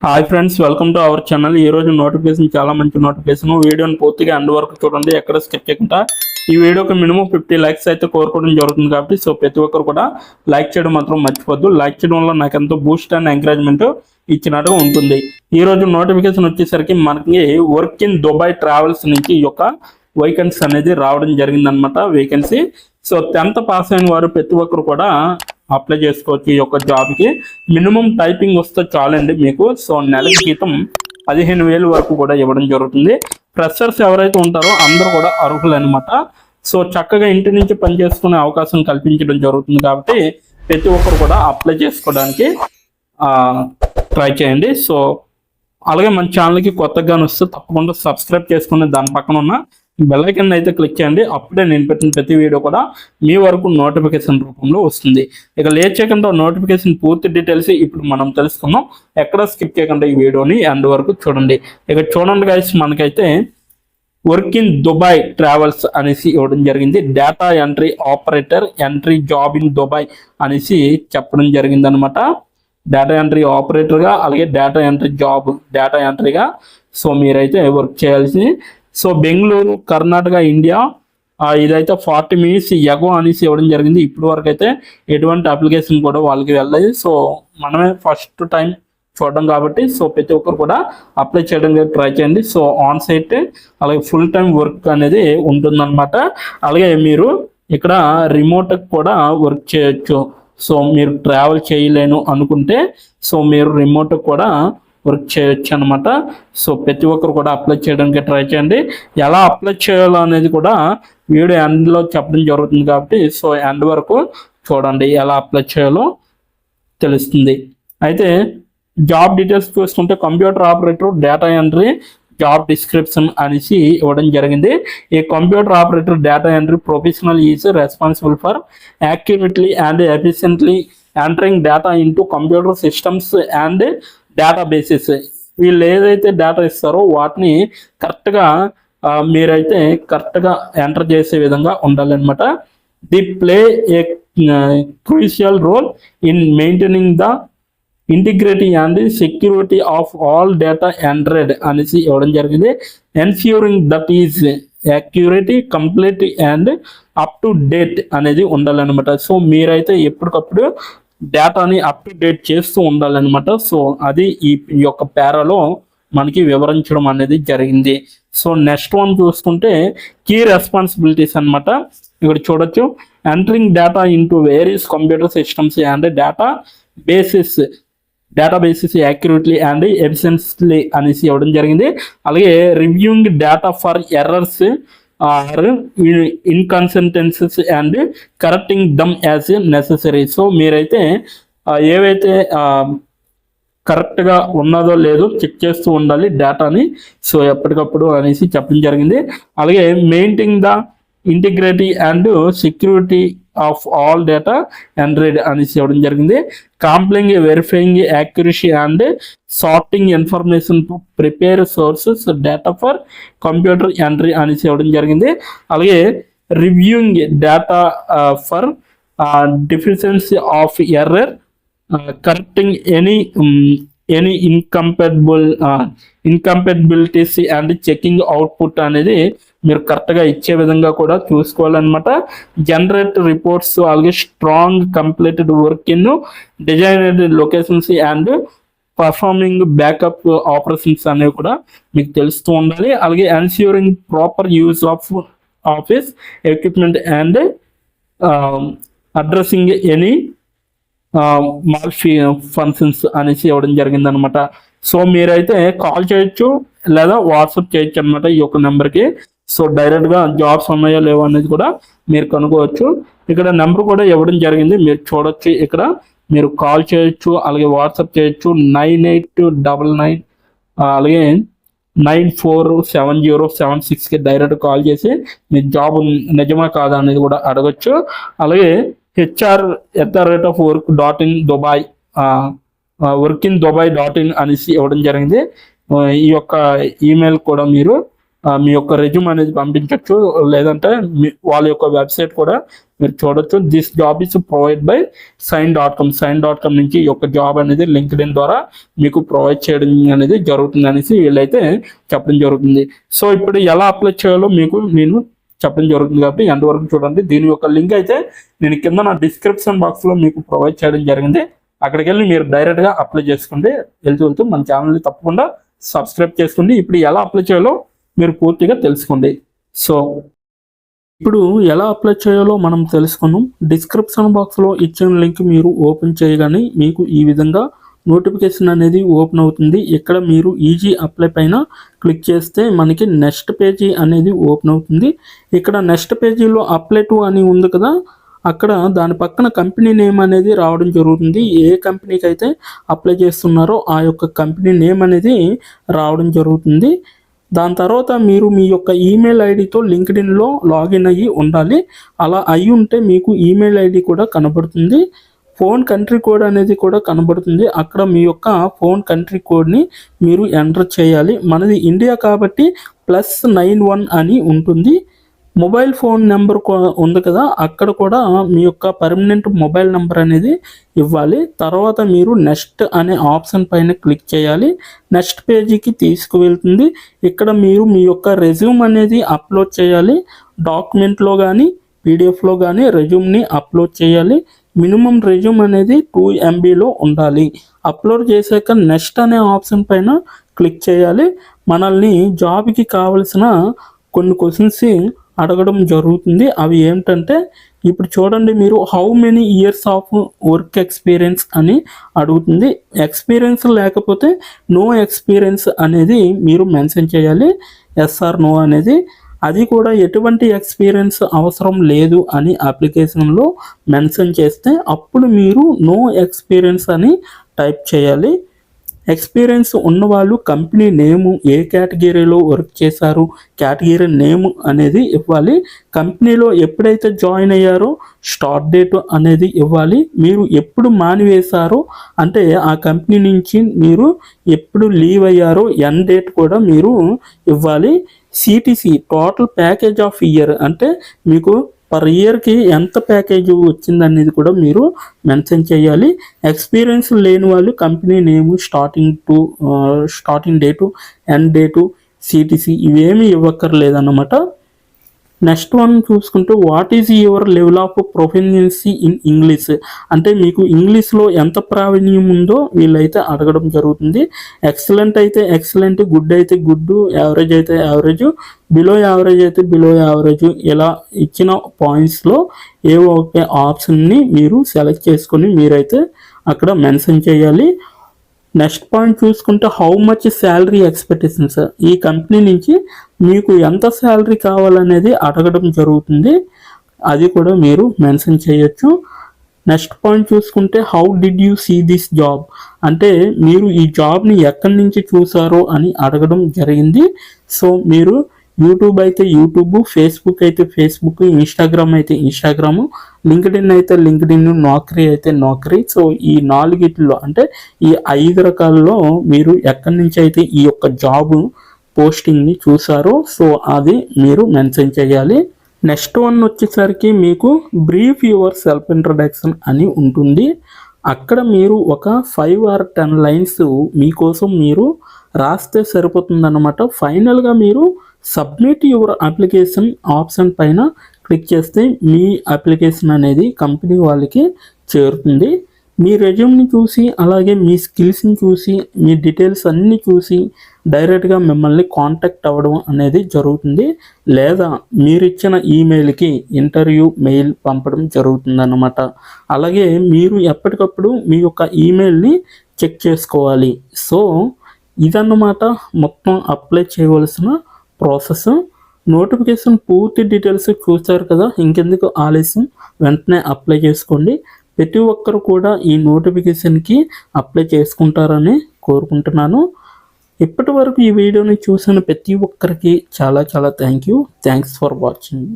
Hi friends, welcome to our channel. ఈ రోజు notification చాలా మంచి నోటిఫికేషన్. వీడియోని పూర్తిగా ఎండ్ వరకు చూడండి, ఎక్కడ స్కిప్ చేయకుండా. ఈ వీడియోకి మినిమం 50 లైక్స్ అయితే కోరుకోవడం జరుగుతుంది కాబట్టి ప్రతి ఒక్కరు కూడా లైక్ చేయడం మాత్రం మర్చిపోద్దు. లైక్ చేయడం వల్ల నాకు ఎంతో బూస్ట్ అండ్ ఎంకరేజ్మెంట్ ఇచ్చినట్టుగా ఉంటుంది. ఈ రోజు నోటిఫికేషన్ వచ్చేసరికి మనకి వర్క్ ఇన్ దుబాయ్ ట్రావెల్స్ నుంచి ఈ యొక్క వేకెన్సీ అనేది రావడం జరిగిందనమాట. వేకెన్సీ 10th పాస్ అయిన వారు ప్రతి ఒక్కరు కూడా అప్లై చేసుకోవచ్చు. ఈ యొక్క జాబ్కి మినిమం టైపింగ్ వస్తే చాలండి మీకు. నెలకి జీతం 15,000 వరకు కూడా ఇవ్వడం జరుగుతుంది. ఫ్రెషర్స్ ఎవరైతే ఉంటారో అందరూ కూడా అర్హులు అనమాట. చక్కగా ఇంటి నుంచి పనిచేసుకునే అవకాశం కల్పించడం జరుగుతుంది కాబట్టి ప్రతి ఒక్కరు కూడా అప్లై చేసుకోవడానికి ట్రై చేయండి. అలాగే మన ఛానల్కి కొత్తగా వస్తే తప్పకుండా సబ్స్క్రైబ్ చేసుకుని దాని పక్కన ఉన్న బెల్ ఐకాన్ అయితే క్లిక్ చేయండి. అప్పుడే నేను పెట్టిన ప్రతి వీడియో కూడా మీ వరకు నోటిఫికేషన్ రూపంలో వస్తుంది. ఇక లేట్ చేయకుండా నోటిఫికేషన్ పూర్తి డీటెయిల్స్ ఇప్పుడు మనం తెలుసుకుందాం. ఎక్కడ స్కిప్ చేయకుండా ఈ వీడియోని ఎండ్ వరకు చూడండి. ఇక చూడండి గైస్, మనకైతే వర్క్ ఇన్ దుబాయ్ ట్రావెల్స్ అనేసి ఇవ్వడం జరిగింది. Data entry operator entry job in Dubai అనేసి చెప్పడం జరిగింది అనమాట. డేటా ఎంట్రీ ఆపరేటర్గా, అలాగే డేటా ఎంట్రీ జాబ్ డేటా ఎంట్రీగా మీరైతే వర్క్ చేయాల్సి. బెంగళూరు, కర్ణాటక, ఇండియా. ఇదైతే 40 minutes ఎగో అనేసి ఇవ్వడం జరిగింది. ఇప్పటి వరకు అయితే ఎటువంటి అప్లికేషన్ కూడా వాళ్ళకి వెళ్ళలేదు. మనమే ఫస్ట్ టైం చూడడం కాబట్టి ప్రతి ఒక్కరు కూడా అప్లై చేయడానికి ట్రై చేయండి. ఆన్ సైట్ అలాగే ఫుల్ టైం వర్క్ అనేది ఉంటుందన్నమాట. అలాగే మీరు ఇక్కడ రిమోట్ కూడా వర్క్ చేయొచ్చు. మీరు ట్రావెల్ చేయలేను అనుకుంటే మీరు రిమోట్ కూడా వర్క్ చేయొచ్చు అనమాట. ప్రతి ఒక్కరు కూడా అప్లై చేయడానికి ట్రై చేయండి. ఎలా అప్లై చేయాలో అనేది కూడా వీడియో ఎండ్లో చెప్పడం జరుగుతుంది కాబట్టి ఎండ్ వరకు చూడండి, ఎలా అప్లై చేయాలో తెలుస్తుంది. అయితే జాబ్ డీటెయిల్స్ చూసుకుంటే computer operator data entry job description అనేసి ఇవ్వడం జరిగింది. ఈ computer operator data entry professional is responsible for accurately and efficiently entering data into computer systems and data basis. వీళ్ళు ఏదైతే డేటా ఇస్తారో వాటిని కరెక్ట్గా మీరైతే కరెక్ట్గా ఎంటర్ చేసే విధంగా ఉండాలన్నమాట. They play a crucial role in maintaining the integrity and security of all data entered అనేసి ఇవ్వడం జరిగింది. Ensuring that is accurate, complete and up to date అనేది ఉండాలన్నమాట. మీరైతే ఎప్పటికప్పుడు డేటాని అప్ టు డేట్ చేస్తూ ఉండాలన్నమాట. అది ఈ యొక్క పేరాలో మనకి వివరించడం అనేది జరిగింది. నెక్స్ట్ వన్ చూసుకుంటే కీ రెస్పాన్సిబిలిటీస్ అనమాట. ఇక్కడ చూడొచ్చు, entering data into various computer systems and databases accurately and efficiently అనేసి ఇవ్వడం జరిగింది. అలాగే reviewing data for errors or inconsistencies and correcting them as necessary. మీరైతే ఏవైతే కరెక్ట్గా ఉన్నదో లేదో చెక్ చేస్తూ ఉండాలి డేటాని ఎప్పటికప్పుడు అనేసి చెప్పడం జరిగింది. అలాగే maintain the integrity and security of all data entered అనేసి ఇవ్వడం జరిగింది. Compiling verifying accuracy and sorting information to prepare sources data for computer entry అనేసి ఇవ్వడం జరిగింది. అలాగే reviewing data for deficiency of error, correcting any incompatibilities and checking output అనేది మీరు కరెక్ట్గా ఇచ్చే విధంగా కూడా చూసుకోవాలన్నమాట. జనరేట్ రిపోర్ట్స్, అలాగే strong completed work in designed locations and performing backup operations అనేవి కూడా మీకు తెలుస్తూ ఉండాలి. అలాగే ensuring proper use of office equipment and addressing any functions అనేసి ఇవ్వడం జరిగింది అనమాట. మీరైతే కాల్ చేయొచ్చు లేదా వాట్సాప్ చేయొచ్చు అనమాట ఈ యొక్క నెంబర్కి. డైరెక్ట్గా జాబ్స్ ఉన్నాయో లేవో అనేది కూడా మీరు కనుక్కోవచ్చు. ఇక్కడ నెంబర్ కూడా ఇవ్వడం జరిగింది, మీరు చూడొచ్చు. ఇక్కడ మీరు కాల్ చేయొచ్చు, అలాగే వాట్సాప్ చేయొచ్చు. 9899 అలాగే 947076కి డైరెక్ట్ కాల్ చేసి మీ జాబ్ నిజమా కాదా అనేది కూడా అడగచ్చు. అలాగే HR@work.in Dubai workindubai.in అనేసి ఇవ్వడం జరిగింది. ఈ యొక్క ఈమెయిల్ కూడా మీరు మీ యొక్క రెజ్యూమ్ అనేది పంపించవచ్చు, లేదంటే వాళ్ళ యొక్క వెబ్సైట్ కూడా మీరు చూడొచ్చు. This job is provide by సైన్.com నుంచి ఈ యొక్క జాబ్ అనేది లింక్డ్ఇన్ ద్వారా మీకు ప్రొవైడ్ చేయడం అనేది జరుగుతుంది అనేసి వీళ్ళైతే చెప్పడం జరుగుతుంది. సో ఇప్పుడు ఎలా అప్లై చేయాలో మీకు నేను చెప్పడం జరుగుతుంది కాబట్టి ఎండ్ వరకు చూడండి. దీని యొక్క లింక్ అయితే నేను కింద నా డిస్క్రిప్షన్ బాక్స్లో మీకు ప్రొవైడ్ చేయడం జరిగింది. అక్కడికి వెళ్ళి మీరు డైరెక్ట్గా అప్లై చేసుకోండి. వెళ్తూ మన ఛానల్ని తప్పకుండా సబ్స్క్రైబ్ చేసుకోండి. ఇప్పుడు ఎలా అప్లై చేయాలో మీరు పూర్తిగా తెలుసుకోండి. సో ఇప్పుడు ఎలా అప్లై చేయాలో మనం తెలుసుకున్నాం. డిస్క్రిప్షన్ బాక్స్లో ఇచ్చిన లింక్ మీరు ఓపెన్ చేయగానే మీకు ఈ విధంగా నోటిఫికేషన్ అనేది ఓపెన్ అవుతుంది. ఇక్కడ మీరు ఈజీ అప్లై పైన క్లిక్ చేస్తే మనకి నెక్స్ట్ పేజీ అనేది ఓపెన్ అవుతుంది. ఇక్కడ నెక్స్ట్ పేజీలో అప్లై టు అని ఉంది కదా, అక్కడ దాని పక్కన కంపెనీ నేమ్ అనేది రావడం జరుగుతుంది. ఏ కంపెనీకి అయితే అప్లై చేస్తున్నారో ఆ యొక్క కంపెనీ నేమ్ అనేది రావడం జరుగుతుంది. దాని తర్వాత మీరు మీ యొక్క ఈమెయిల్ ఐడితో లింక్డ్ఇన్లో లాగిన్ అయ్యి ఉండాలి. అలా అయి ఉంటే మీకు ఈమెయిల్ ఐడి కూడా కనబడుతుంది. ఫోన్ కంట్రీ కోడ్ అనేది కూడా కనబడుతుంది. అక్కడ మీ యొక్క ఫోన్ కంట్రీ కోడ్ని మీరు ఎంటర్ చేయాలి. మనది ఇండియా కాబట్టి +91 అని ఉంటుంది. మొబైల్ ఫోన్ నెంబర్ ఉంది కదా, అక్కడ కూడా మీ యొక్క పర్మనెంట్ మొబైల్ నెంబర్ అనేది ఇవ్వాలి. తర్వాత మీరు నెక్స్ట్ అనే ఆప్షన్ పైన క్లిక్ చేయాలి. నెక్స్ట్ పేజీకి తీసుకువెళ్తుంది. ఇక్కడ మీరు మీ యొక్క రెజ్యూమ్ అనేది అప్లోడ్ చేయాలి. డాక్యుమెంట్లో కానీ పీడిఎఫ్లో కానీ రెజ్యూమ్ని అప్లోడ్ చేయాలి. మినిమం రెజ్యూమ్ అనేది 2 MBలో ఉండాలి. అప్లోడ్ చేశాక నెక్స్ట్ అనే ఆప్షన్ పైన క్లిక్ చేయాలి. మనల్ని జాబ్కి కావలసిన కొన్ని క్వశ్చన్స్ అడగడం జరుగుతుంది. అవి ఏమిటంటే ఇప్పుడు చూడండి, మీరు how many years of work experience అని అడుగుతుంది. ఎక్స్పీరియన్స్ లేకపోతే నో ఎక్స్పీరియన్స్ అనేది మీరు మెన్షన్ చేయాలి. ఎస్ ఆర్ నో అనేది. అది కూడా ఎటువంటి ఎక్స్పీరియన్స్ అవసరం లేదు అని అప్లికేషన్లో మెన్షన్ చేస్తే అప్పుడు మీరు నో ఎక్స్పీరియన్స్ అని టైప్ చేయాలి. ఎక్స్పీరియన్స్ ఉన్నవాళ్ళు కంపెనీ నేము, ఏ కేటగిరీలో వర్క్ చేశారు, కేటగిరీ నేమ్ అనేది ఇవ్వాలి. కంపెనీలో ఎప్పుడైతే జాయిన్ అయ్యారో స్టార్ట్ డేట్ అనేది ఇవ్వాలి. మీరు ఎప్పుడు మానివేశారో అంటే ఆ కంపెనీ నుంచి మీరు ఎప్పుడు లీవ్ అయ్యారో ఎండ్ డేట్ కూడా మీరు ఇవ్వాలి. CTC total package of year అంటే మీకు పర్ ఇయర్కి ఎంత ప్యాకేజ్ వచ్చిందనేది కూడా మీరు మెన్షన్ చేయాలి. ఎక్స్పీరియన్స్ లేని వాళ్ళు కంపెనీ నేము, starting date, end date, CTC ఇవేమీ ఇవ్వక్కర్లేదన్నమాట. నెక్స్ట్ వన్ చూసుకుంటే what is your level of proficiency in English అంటే మీకు ఇంగ్లీష్లో ఎంత ప్రావీణ్యం ఉందో వీళ్ళైతే అడగడం జరుగుతుంది. ఎక్సలెంట్ అయితే ఎక్సలెంట్, గుడ్ అయితే గుడ్, యావరేజ్ అయితే యావరేజ్, బిలో యావరేజ్ అయితే బిలో యావరేజ్, ఇలా ఇచ్చిన పాయింట్స్లో ఏవో ఒక ఆప్షన్ని మీరు సెలెక్ట్ చేసుకొని మీరైతే అక్కడ మెన్షన్ చేయాలి. నెక్స్ట్ పాయింట్ చూసుకుంటే హౌ మచ్ శాలరీ ఎక్స్పెక్టేషన్స్, ఈ కంపెనీ నుంచి మీకు ఎంత శాలరీ కావాలనేది అడగడం జరుగుతుంది. అది కూడా మీరు మెన్షన్ చేయొచ్చు. నెక్స్ట్ పాయింట్ చూసుకుంటే how did you see this job అంటే మీరు ఈ జాబ్ని ఎక్కడి నుంచి చూసారో అని అడగడం జరిగింది. సో మీరు యూట్యూబ్ అయితే యూట్యూబ్, ఫేస్బుక్ అయితే ఫేస్బుక్, ఇన్స్టాగ్రామ్ అయితే ఇన్స్టాగ్రామ్, లింక్డ్ఇన్ అయితే లింక్డ్ఇన్, నౌకరీ అయితే నౌకరీ. సో ఈ 4 అంటే ఈ 5 రకాలలో మీరు ఎక్కడి నుంచి అయితే ఈ యొక్క జాబ్ పోస్టింగ్ని చూసారో సో అది మీరు మెన్షన్ చేయాలి. నెక్స్ట్ వన్ వచ్చేసరికి మీకు బ్రీఫ్ యువర్ సెల్ఫ్ ఇంట్రడక్షన్ అని ఉంటుంది. అక్కడ మీరు ఒక 5 or 10 లైన్స్ మీకోసం మీరు రాస్తే సరిపోతుందన్నమాట. ఫైనల్గా మీరు సబ్మిట్ యువర్ అప్లికేషన్ ఆప్షన్ పైన క్లిక్ చేస్తే మీ అప్లికేషన్ అనేది కంపెనీ వాళ్ళకి చేరుతుంది. మీ రెజ్యూమ్ని చూసి అలాగే మీ స్కిల్స్ని చూసి మీ డీటెయిల్స్ అన్నీ చూసి డైరెక్ట్గా మిమ్మల్ని కాంటాక్ట్ అవ్వడం అనేది జరుగుతుంది. లేదా మీరు ఇచ్చిన ఈమెయిల్కి ఇంటర్వ్యూ మెయిల్ పంపడం జరుగుతుందన్నమాట. అలాగే మీరు ఎప్పటికప్పుడు మీ యొక్క ఈమెయిల్ని చెక్ చేసుకోవాలి. సో ఇదన్నమాట మొత్తం అప్లై చేయవలసిన ప్రాసెస్. నోటిఫికేషన్ పూర్తి డీటెయిల్స్ చూస్తారు కదా, ఇంకెందుకు ఆలస్యం, వెంటనే అప్లై చేసుకోండి. ప్రతి ఒక్కరు కూడా ఈ నోటిఫికేషన్కి అప్లై చేసుకుంటారని కోరుకుంటున్నాను. ఇప్పటి వరకు ఈ వీడియోని చూసిన ప్రతి ఒక్కరికి చాలా థ్యాంక్స్ ఫర్ వాచింగ్.